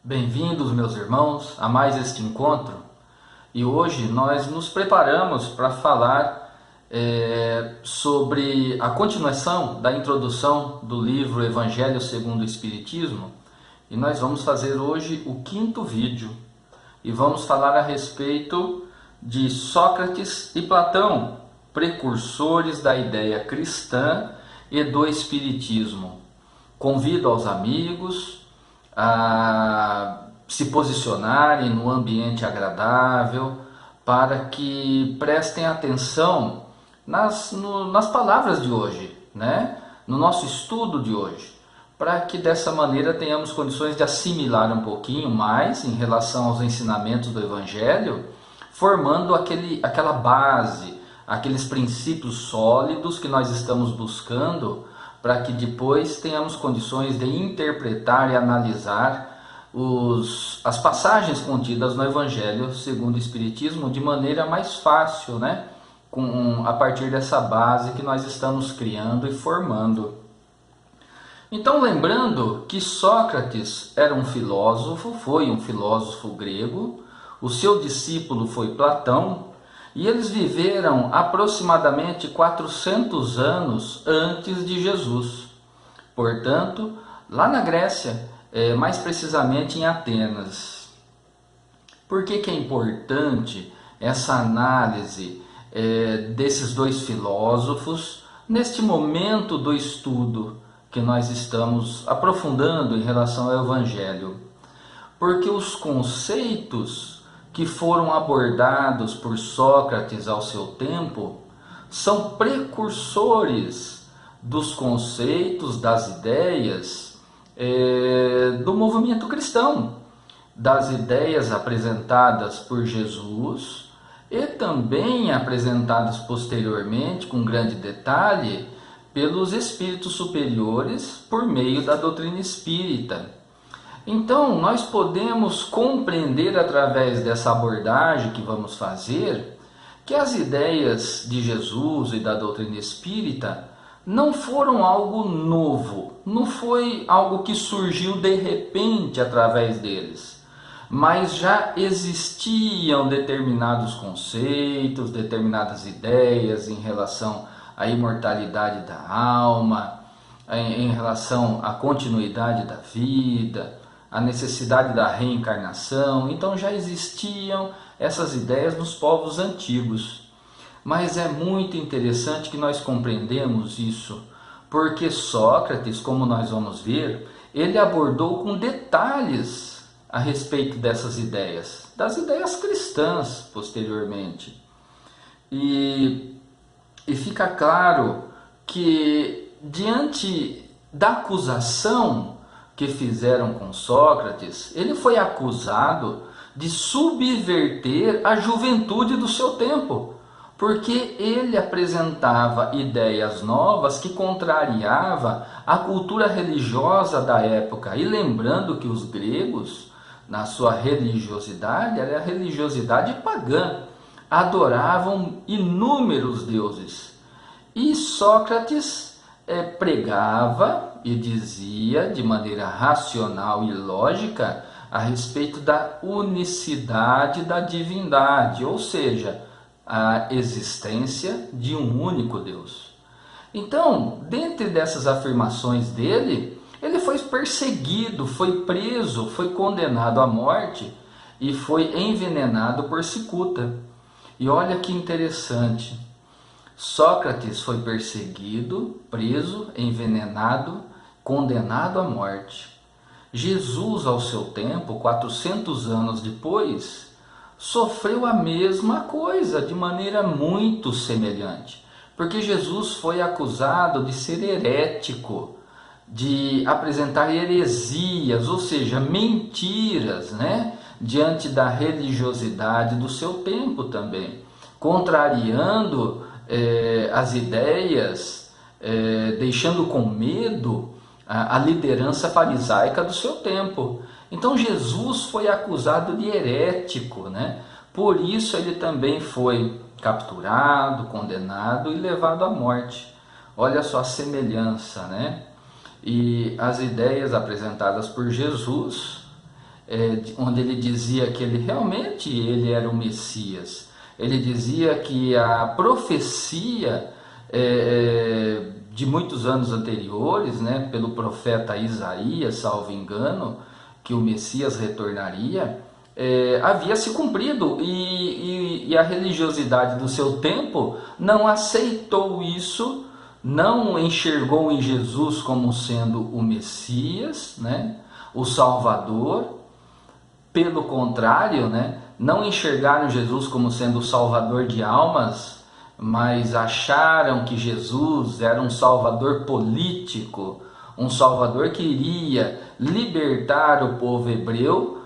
Bem-vindos, meus irmãos, a mais este encontro. E hoje nós nos preparamos para falar sobre a continuação da introdução do livro Evangelho segundo o Espiritismo. E nós vamos fazer hoje o 5º vídeo. E vamos falar a respeito de Sócrates e Platão, precursores da ideia cristã e do Espiritismo. Convido aos amigos a se posicionarem no ambiente agradável para que prestem atenção nas palavras de hoje, né? No nosso estudo de hoje, para que dessa maneira tenhamos condições de assimilar um pouquinho mais em relação aos ensinamentos do Evangelho, formando aquela base, aqueles princípios sólidos que nós estamos buscando, para que depois tenhamos condições de interpretar e analisar as passagens contidas no Evangelho segundo o Espiritismo de maneira mais fácil, né? A partir dessa base que nós estamos criando e formando. Então, lembrando que Sócrates era um filósofo, foi um filósofo grego, o seu discípulo foi Platão, e eles viveram aproximadamente 400 anos antes de Jesus. Portanto, lá na Grécia, mais precisamente em Atenas. Por que é importante essa análise desses dois filósofos neste momento do estudo que nós estamos aprofundando em relação ao Evangelho? Porque os conceitos que foram abordados por Sócrates ao seu tempo são precursores dos conceitos, das ideias do movimento cristão, das ideias apresentadas por Jesus e também apresentadas posteriormente, com grande detalhe, pelos espíritos superiores por meio da doutrina espírita. Então, nós podemos compreender através dessa abordagem que vamos fazer que as ideias de Jesus e da doutrina espírita não foram algo novo, não foi algo que surgiu de repente através deles, mas já existiam determinados conceitos, determinadas ideias em relação à imortalidade da alma, em relação à continuidade da vida, a necessidade da reencarnação. Então já existiam essas ideias nos povos antigos. Mas é muito interessante que nós compreendemos isso, porque Sócrates, como nós vamos ver, ele abordou com detalhes a respeito dessas ideias, das ideias cristãs posteriormente. E fica claro que diante da acusação que fizeram com Sócrates, ele foi acusado de subverter a juventude do seu tempo, porque ele apresentava ideias novas que contrariava a cultura religiosa da época. E lembrando que os gregos, na sua religiosidade, era a religiosidade pagã, adoravam inúmeros deuses. E Sócrates pregava e dizia de maneira racional e lógica a respeito da unicidade da divindade, ou seja, a existência de um único Deus. Então, dentre dessas afirmações dele, ele foi perseguido, foi preso, foi condenado à morte e foi envenenado por cicuta. E olha que interessante, Sócrates foi perseguido, preso, envenenado, condenado à morte. Jesus, ao seu tempo, 400 anos depois, sofreu a mesma coisa, de maneira muito semelhante. Porque Jesus foi acusado de ser herético, de apresentar heresias, ou seja, mentiras, né? Diante da religiosidade do seu tempo também, contrariando as ideias, deixando com medo a liderança farisaica do seu tempo. Então Jesus foi acusado de herético, né? Por isso ele também foi capturado, condenado e levado à morte. Olha só a semelhança, né? E as ideias apresentadas por Jesus onde ele dizia que ele era o Messias. Ele dizia que a profecia de muitos anos anteriores, né, pelo profeta Isaías, salvo engano, que o Messias retornaria, havia se cumprido, e a religiosidade do seu tempo não aceitou isso, não enxergou em Jesus como sendo o Messias, né, o Salvador. Pelo contrário, né, não enxergaram Jesus como sendo o Salvador de almas, mas acharam que Jesus era um Salvador político, um Salvador que iria libertar o povo hebreu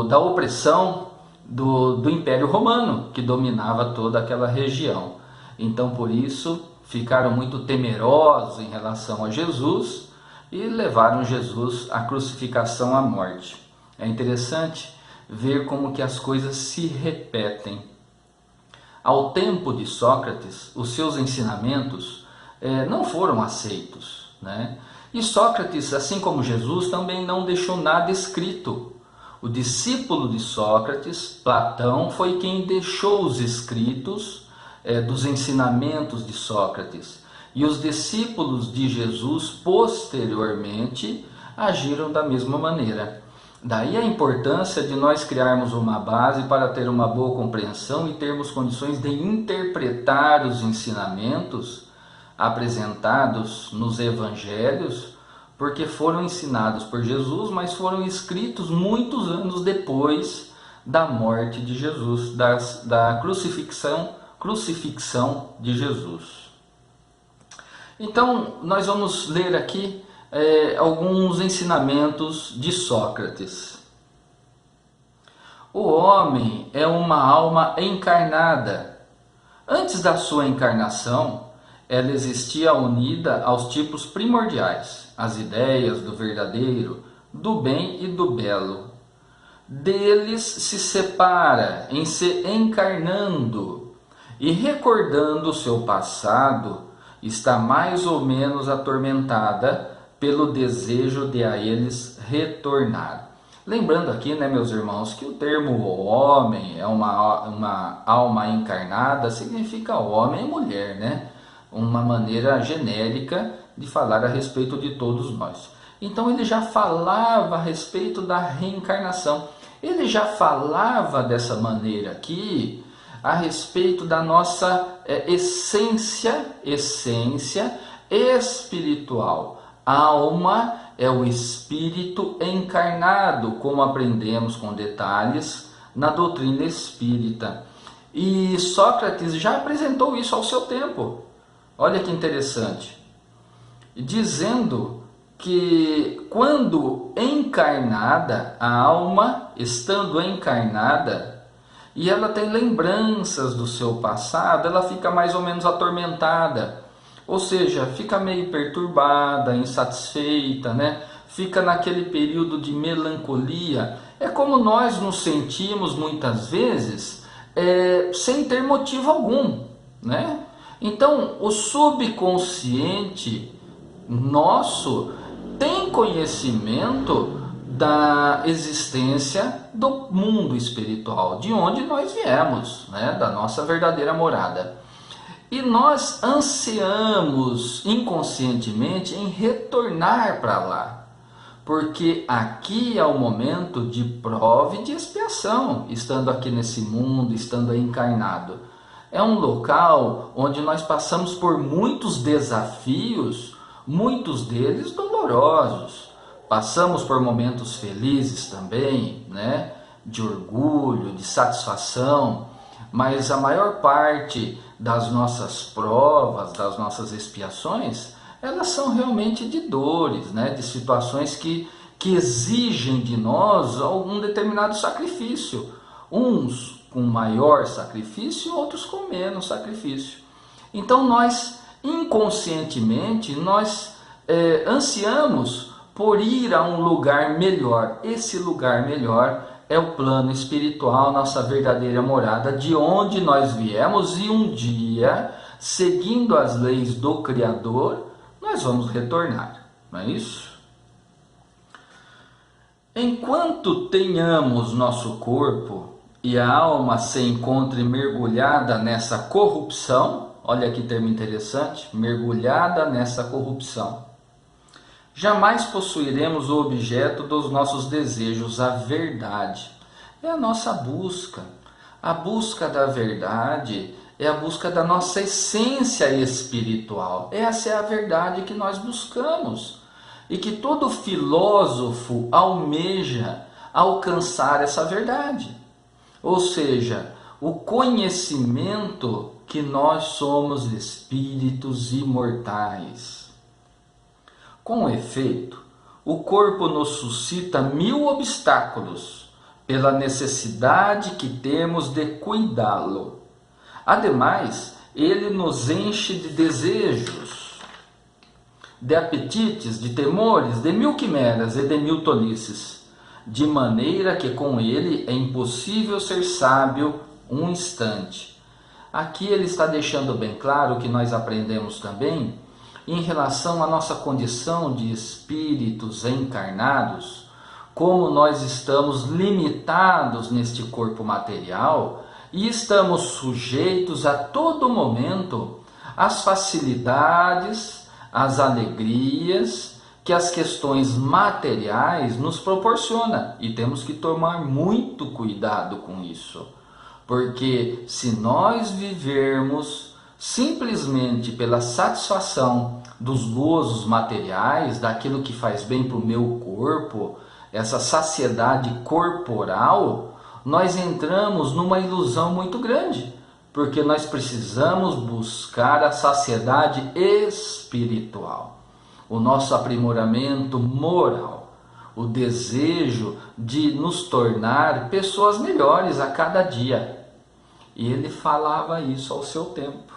da opressão do Império Romano, que dominava toda aquela região. Então, por isso, ficaram muito temerosos em relação a Jesus e levaram Jesus à crucificação, à morte. É interessante ver como que as coisas se repetem. Ao tempo de Sócrates, os seus ensinamentos não foram aceitos, né? E Sócrates, assim como Jesus, também não deixou nada escrito. O discípulo de Sócrates, Platão, foi quem deixou os escritos dos ensinamentos de Sócrates. E os discípulos de Jesus, posteriormente, agiram da mesma maneira. Daí a importância de nós criarmos uma base para ter uma boa compreensão e termos condições de interpretar os ensinamentos apresentados nos evangelhos, porque foram ensinados por Jesus, mas foram escritos muitos anos depois da morte de Jesus, da crucifixão de Jesus. Então, nós vamos ler aqui alguns ensinamentos de Sócrates. O homem é uma alma encarnada. Antes da sua encarnação, ela existia unida aos tipos primordiais, as ideias do verdadeiro, do bem e do belo. Deles se separa em se encarnando e recordando o seu passado, está mais ou menos atormentada pelo desejo de a eles retornar. Lembrando aqui, né, meus irmãos, que o termo homem é uma alma encarnada, significa homem e mulher, né? Uma maneira genérica de falar a respeito de todos nós. Então ele já falava a respeito da reencarnação. Ele já falava dessa maneira aqui a respeito da nossa essência espiritual. A alma é o espírito encarnado, como aprendemos com detalhes na doutrina espírita. E Sócrates já apresentou isso ao seu tempo. Olha que interessante. Dizendo que quando encarnada, a alma, estando encarnada, e ela tem lembranças do seu passado, ela fica mais ou menos atormentada. Ou seja, fica meio perturbada, insatisfeita, né? Fica naquele período de melancolia. É como nós nos sentimos muitas vezes sem ter motivo algum, né? Então, o subconsciente nosso tem conhecimento da existência do mundo espiritual, de onde nós viemos, né? Da nossa verdadeira morada. E nós ansiamos inconscientemente em retornar para lá, porque aqui é o momento de prova e de expiação, estando aqui nesse mundo, estando encarnado. É um local onde nós passamos por muitos desafios, muitos deles dolorosos. Passamos por momentos felizes também, né? De orgulho, de satisfação, mas a maior parte das nossas provas, das nossas expiações, elas são realmente de dores, né? De situações que exigem de nós algum determinado sacrifício. Uns com maior sacrifício, outros com menos sacrifício. Então nós, inconscientemente, ansiamos por ir a um lugar melhor. Esse lugar melhor é o plano espiritual, nossa verdadeira morada, de onde nós viemos, e um dia, seguindo as leis do Criador, nós vamos retornar, não é isso? Enquanto tenhamos nosso corpo e a alma se encontre mergulhada nessa corrupção, olha que termo interessante, mergulhada nessa corrupção, jamais possuiremos o objeto dos nossos desejos, a verdade. É a nossa busca. A busca da verdade é a busca da nossa essência espiritual. Essa é a verdade que nós buscamos. E que todo filósofo almeja alcançar essa verdade. Ou seja, o conhecimento que nós somos espíritos imortais. Com efeito, o corpo nos suscita 1000 obstáculos pela necessidade que temos de cuidá-lo. Ademais, ele nos enche de desejos, de apetites, de temores, de 1000 quimeras e de 1000 tolices, de maneira que com ele é impossível ser sábio um instante. Aqui ele está deixando bem claro que nós aprendemos também em relação à nossa condição de espíritos encarnados, como nós estamos limitados neste corpo material e estamos sujeitos a todo momento às facilidades, às alegrias que as questões materiais nos proporcionam, e temos que tomar muito cuidado com isso, porque se nós vivermos simplesmente pela satisfação dos gozos materiais, daquilo que faz bem para o meu corpo, essa saciedade corporal, nós entramos numa ilusão muito grande, porque nós precisamos buscar a saciedade espiritual, o nosso aprimoramento moral, o desejo de nos tornar pessoas melhores a cada dia. E ele falava isso ao seu tempo.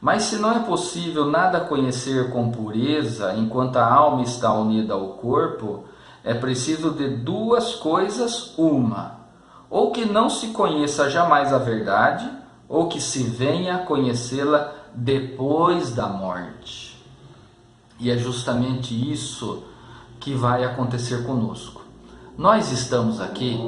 Mas se não é possível nada conhecer com pureza enquanto a alma está unida ao corpo, é preciso de duas coisas: uma, ou que não se conheça jamais a verdade, ou que se venha a conhecê-la depois da morte. E é justamente isso que vai acontecer conosco. Nós estamos aqui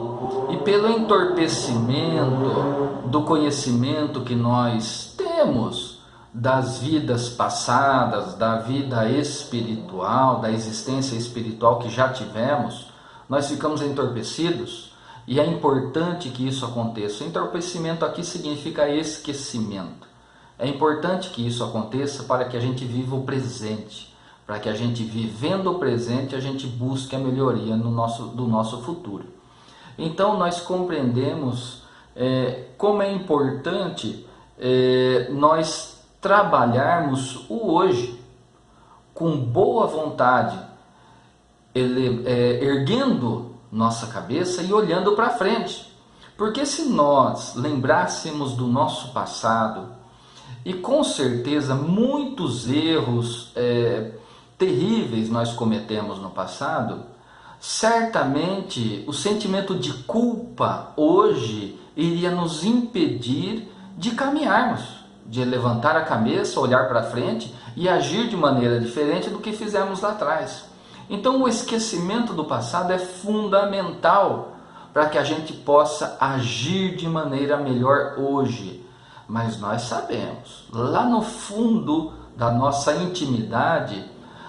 e pelo entorpecimento do conhecimento que nós temos das vidas passadas, da vida espiritual, da existência espiritual que já tivemos, nós ficamos entorpecidos, e é importante que isso aconteça. O entorpecimento aqui significa esquecimento. É importante que isso aconteça para que a gente viva o presente, para que a gente, vivendo o presente, a gente busque a melhoria do nosso futuro. Então nós compreendemos como é importante nós trabalharmos o hoje com boa vontade, erguendo nossa cabeça e olhando para frente. Porque se nós lembrássemos do nosso passado, e com certeza muitos erros terríveis nós cometemos no passado, certamente o sentimento de culpa hoje iria nos impedir de caminharmos, de levantar a cabeça, olhar para frente e agir de maneira diferente do que fizemos lá atrás. Então o esquecimento do passado é fundamental para que a gente possa agir de maneira melhor hoje. Mas nós sabemos, lá no fundo da nossa intimidade,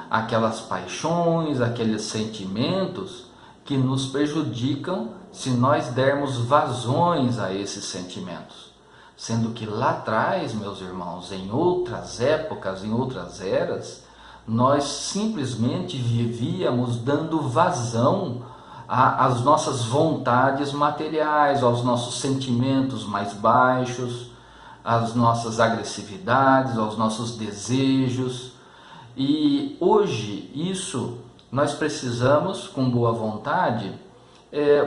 aquelas paixões, aqueles sentimentos que nos prejudicam se nós dermos vazões a esses sentimentos. Sendo que lá atrás, meus irmãos, em outras épocas, em outras eras, nós simplesmente vivíamos dando vazão às nossas vontades materiais, aos nossos sentimentos mais baixos, às nossas agressividades, aos nossos desejos. E hoje isso nós precisamos, com boa vontade,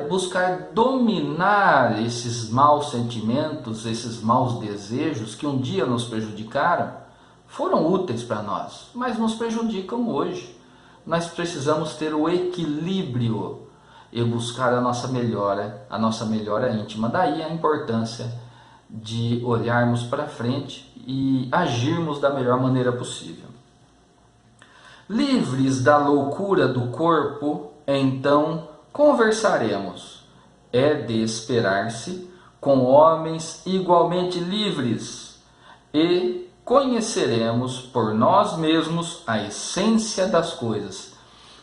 buscar dominar esses maus sentimentos, esses maus desejos que um dia nos prejudicaram, foram úteis para nós, mas nos prejudicam hoje. Nós precisamos ter o equilíbrio e buscar a nossa melhora íntima. Daí a importância de olharmos para frente e agirmos da melhor maneira possível. Livres da loucura do corpo, então conversaremos. É de esperar-se com homens igualmente livres e conheceremos por nós mesmos a essência das coisas.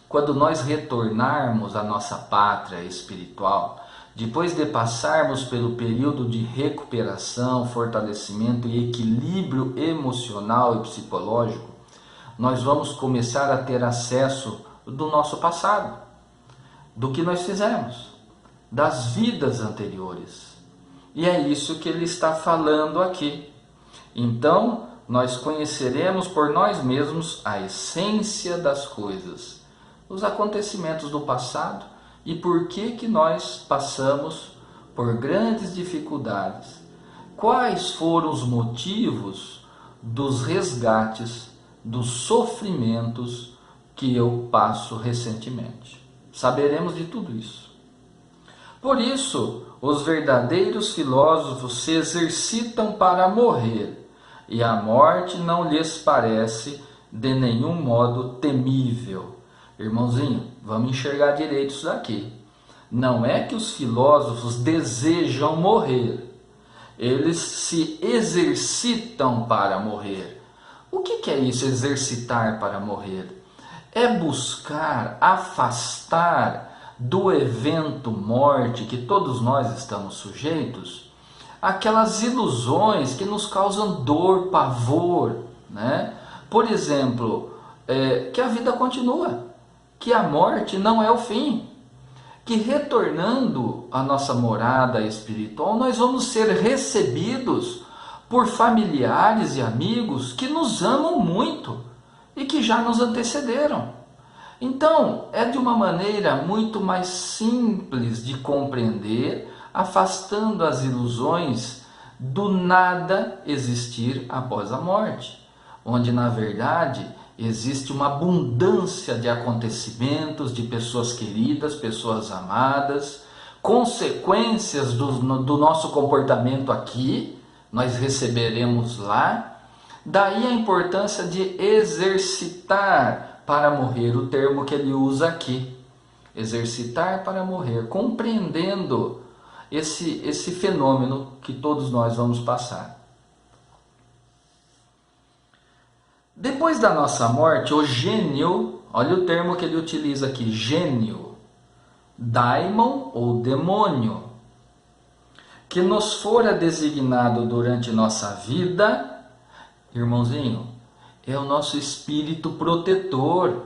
Quando nós retornarmos à nossa pátria espiritual, depois de passarmos pelo período de recuperação, fortalecimento e equilíbrio emocional e psicológico, nós vamos começar a ter acesso do nosso passado, do que nós fizemos, das vidas anteriores. E é isso que ele está falando aqui. Então, nós conheceremos por nós mesmos a essência das coisas, os acontecimentos do passado e por que nós passamos por grandes dificuldades. Quais foram os motivos dos resgates, dos sofrimentos que eu passo recentemente. Saberemos de tudo isso. Por isso, os verdadeiros filósofos se exercitam para morrer, e a morte não lhes parece de nenhum modo temível. Irmãozinho, vamos enxergar direito isso daqui. Não é que os filósofos desejam morrer, eles se exercitam para morrer. O que é isso, exercitar para morrer? É buscar afastar do evento morte que todos nós estamos sujeitos aquelas ilusões que nos causam dor, pavor, né? Por exemplo, que a vida continua, que a morte não é o fim, que retornando à nossa morada espiritual, nós vamos ser recebidos por familiares e amigos que nos amam muito e que já nos antecederam. Então, é de uma maneira muito mais simples de compreender, afastando as ilusões do nada existir após a morte, onde na verdade existe uma abundância de acontecimentos, de pessoas queridas, pessoas amadas, consequências do nosso comportamento aqui, nós receberemos lá. Daí a importância de exercitar para morrer, o termo que ele usa aqui. Exercitar para morrer, compreendendo esse fenômeno que todos nós vamos passar. Depois da nossa morte, o gênio, olha o termo que ele utiliza aqui, gênio, daimon ou demônio, que nos fora designado durante nossa vida, irmãozinho, é o nosso espírito protetor,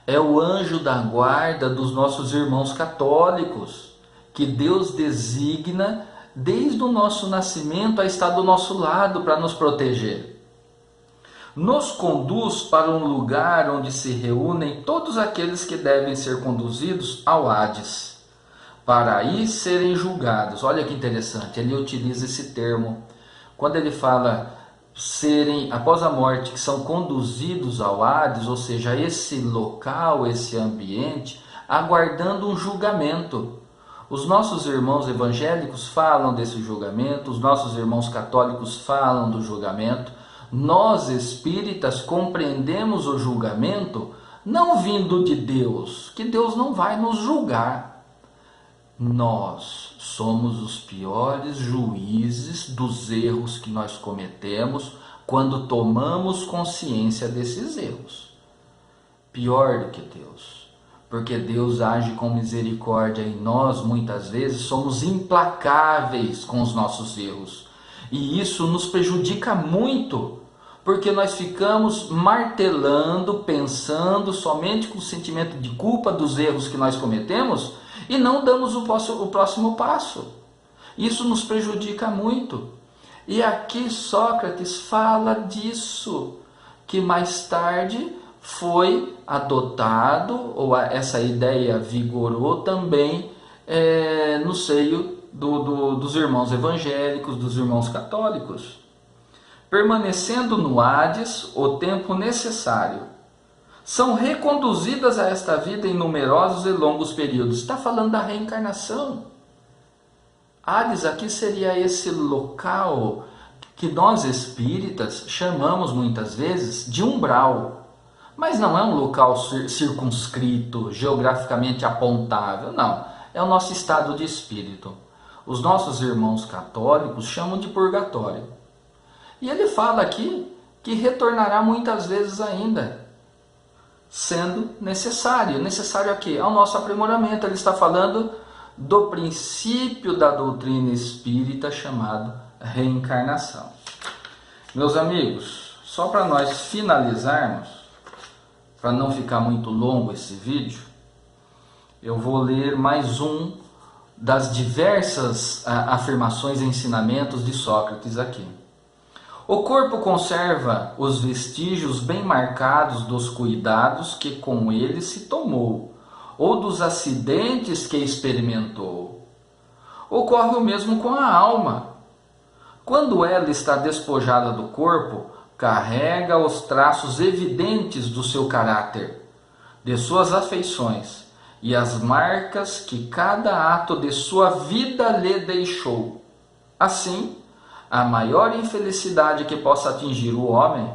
é o anjo da guarda dos nossos irmãos católicos, que Deus designa desde o nosso nascimento a estar do nosso lado para nos proteger. Nos conduz para um lugar onde se reúnem todos aqueles que devem ser conduzidos ao Hades, para aí serem julgados. Olha que interessante, ele utiliza esse termo. Quando ele fala serem, após a morte, que são conduzidos ao Hades, ou seja, esse local, esse ambiente, aguardando um julgamento. Os nossos irmãos evangélicos falam desse julgamento, os nossos irmãos católicos falam do julgamento. Nós espíritas compreendemos o julgamento não vindo de Deus, que Deus não vai nos julgar. Nós somos os piores juízes dos erros que nós cometemos quando tomamos consciência desses erros. Pior do que Deus, porque Deus age com misericórdia e nós muitas vezes somos implacáveis com os nossos erros. E isso nos prejudica muito, porque nós ficamos martelando, pensando somente com o sentimento de culpa dos erros que nós cometemos e não damos o próximo passo. Isso nos prejudica muito. E aqui Sócrates fala disso, que mais tarde foi adotado, ou essa ideia vigorou também no seio dos irmãos evangélicos, dos irmãos católicos. Permanecendo no Hades o tempo necessário, são reconduzidas a esta vida em numerosos e longos períodos. Está falando da reencarnação. Hades aqui seria esse local que nós espíritas chamamos muitas vezes de umbral. Mas não é um local circunscrito, geograficamente apontável, não. É o nosso estado de espírito. Os nossos irmãos católicos chamam de purgatório. E ele fala aqui que retornará muitas vezes ainda, sendo necessário. Necessário a quê? Ao nosso aprimoramento. Ele está falando do princípio da doutrina espírita chamado reencarnação. Meus amigos, só para nós finalizarmos, para não ficar muito longo esse vídeo, eu vou ler mais um das diversas afirmações e ensinamentos de Sócrates aqui. O corpo conserva os vestígios bem marcados dos cuidados que com ele se tomou, ou dos acidentes que experimentou. Ocorre o mesmo com a alma. Quando ela está despojada do corpo, carrega os traços evidentes do seu caráter, de suas afeições e as marcas que cada ato de sua vida lhe deixou. Assim, a maior infelicidade que possa atingir o homem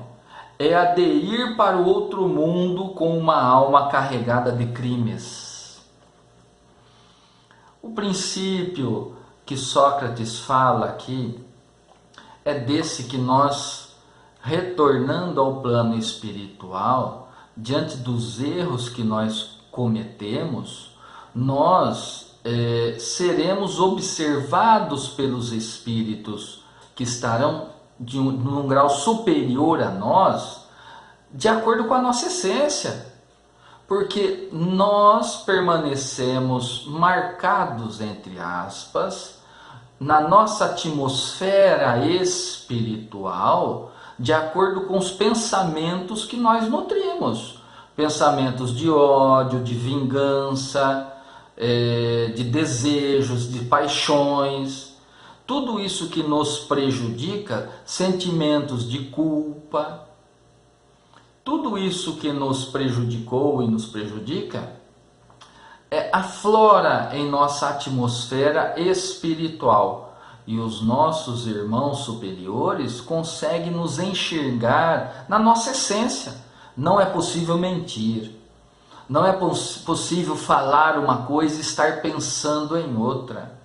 é a de ir para o outro mundo com uma alma carregada de crimes. O princípio que Sócrates fala aqui é desse que nós, retornando ao plano espiritual, diante dos erros que nós cometemos, nós seremos observados pelos espíritos que estarão num grau superior a nós, de acordo com a nossa essência, porque nós permanecemos marcados, entre aspas, na nossa atmosfera espiritual, de acordo com os pensamentos que nós nutrimos, pensamentos de ódio, de vingança, de desejos, de paixões. Tudo isso que nos prejudica, sentimentos de culpa, tudo isso que nos prejudicou e nos prejudica, aflora em nossa atmosfera espiritual. E os nossos irmãos superiores conseguem nos enxergar na nossa essência. Não é possível mentir. Não é possível falar uma coisa e estar pensando em outra.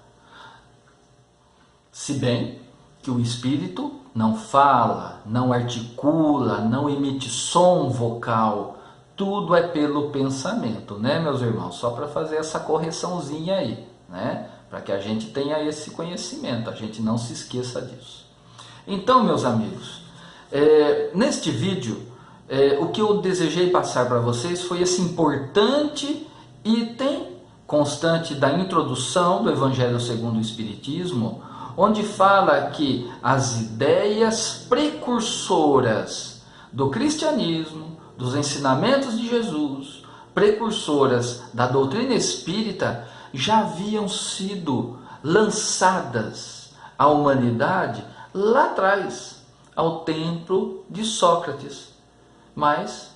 Se bem que o espírito não fala, não articula, não emite som vocal. Tudo é pelo pensamento, né, meus irmãos? Só para fazer essa correçãozinha aí, né? Para que a gente tenha esse conhecimento, a gente não se esqueça disso. Então, meus amigos, neste vídeo, o que eu desejei passar para vocês foi esse importante item constante da introdução do Evangelho segundo o Espiritismo, onde fala que as ideias precursoras do cristianismo, dos ensinamentos de Jesus, precursoras da doutrina espírita, já haviam sido lançadas à humanidade lá atrás, ao tempo de Sócrates. Mas,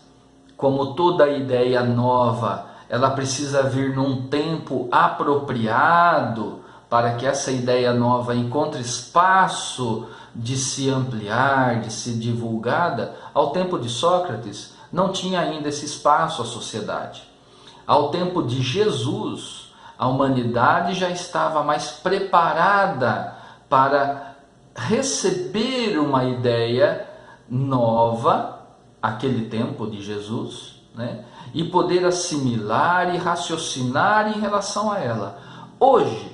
como toda ideia nova, ela precisa vir num tempo apropriado para que essa ideia nova encontre espaço de se ampliar, de ser divulgada. Ao tempo de Sócrates, não tinha ainda esse espaço à sociedade. Ao tempo de Jesus, a humanidade já estava mais preparada para receber uma ideia nova, aquele tempo de Jesus, né? E poder assimilar e raciocinar em relação a ela. Hoje,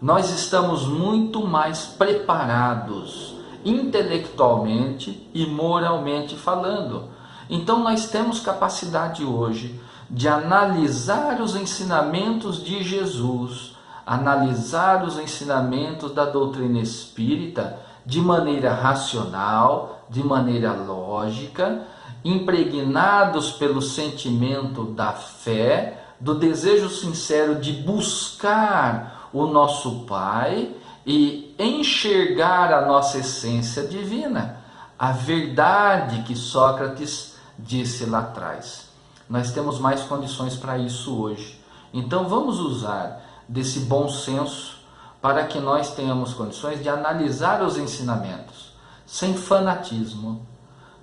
nós estamos muito mais preparados, intelectualmente e moralmente falando. Então nós temos capacidade hoje de analisar os ensinamentos de Jesus, analisar os ensinamentos da doutrina espírita de maneira racional, de maneira lógica, impregnados pelo sentimento da fé, do desejo sincero de buscar o nosso Pai e enxergar a nossa essência divina, a verdade que Sócrates disse lá atrás. Nós temos mais condições para isso hoje. Então vamos usar desse bom senso para que nós tenhamos condições de analisar os ensinamentos sem fanatismo,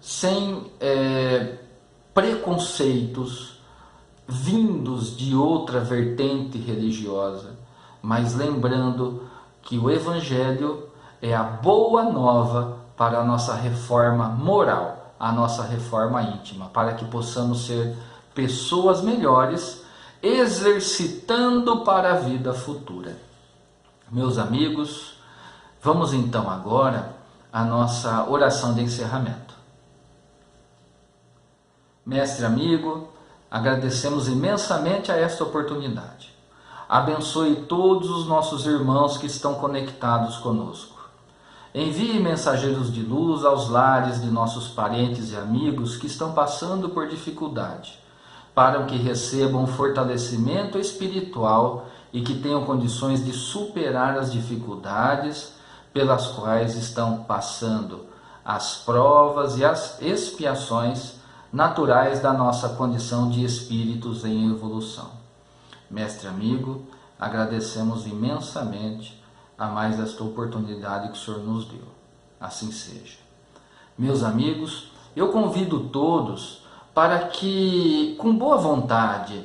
sem preconceitos vindos de outra vertente religiosa, mas lembrando que o Evangelho é a boa nova para a nossa reforma moral, a nossa reforma íntima, para que possamos ser pessoas melhores, exercitando para a vida futura. Meus amigos, vamos então agora à nossa oração de encerramento. Mestre amigo, agradecemos imensamente a esta oportunidade. Abençoe todos os nossos irmãos que estão conectados conosco. Envie mensageiros de luz aos lares de nossos parentes e amigos que estão passando por dificuldade, para que recebam fortalecimento espiritual e que tenham condições de superar as dificuldades pelas quais estão passando, as provas e as expiações naturais da nossa condição de espíritos em evolução. Mestre amigo, agradecemos imensamente a mais esta oportunidade que o Senhor nos deu. Assim seja. Meus amigos, eu convido todos para que, com boa vontade,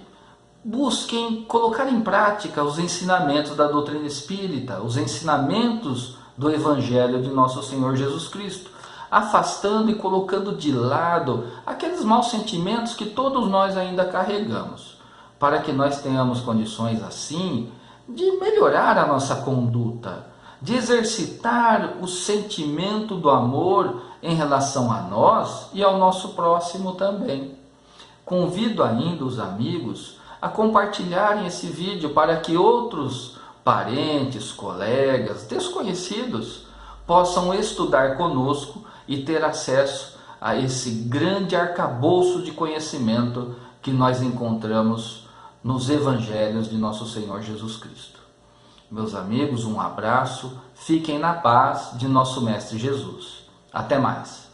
busquem colocar em prática os ensinamentos da doutrina espírita, os ensinamentos do Evangelho de nosso Senhor Jesus Cristo, afastando e colocando de lado aqueles maus sentimentos que todos nós ainda carregamos, para que nós tenhamos condições assim de melhorar a nossa conduta, de exercitar o sentimento do amor em relação a nós e ao nosso próximo também. Convido ainda os amigos a compartilharem esse vídeo para que outros parentes, colegas, desconhecidos possam estudar conosco e ter acesso a esse grande arcabouço de conhecimento que nós encontramos nos evangelhos de nosso Senhor Jesus Cristo. Meus amigos, um abraço, fiquem na paz de nosso Mestre Jesus. Até mais!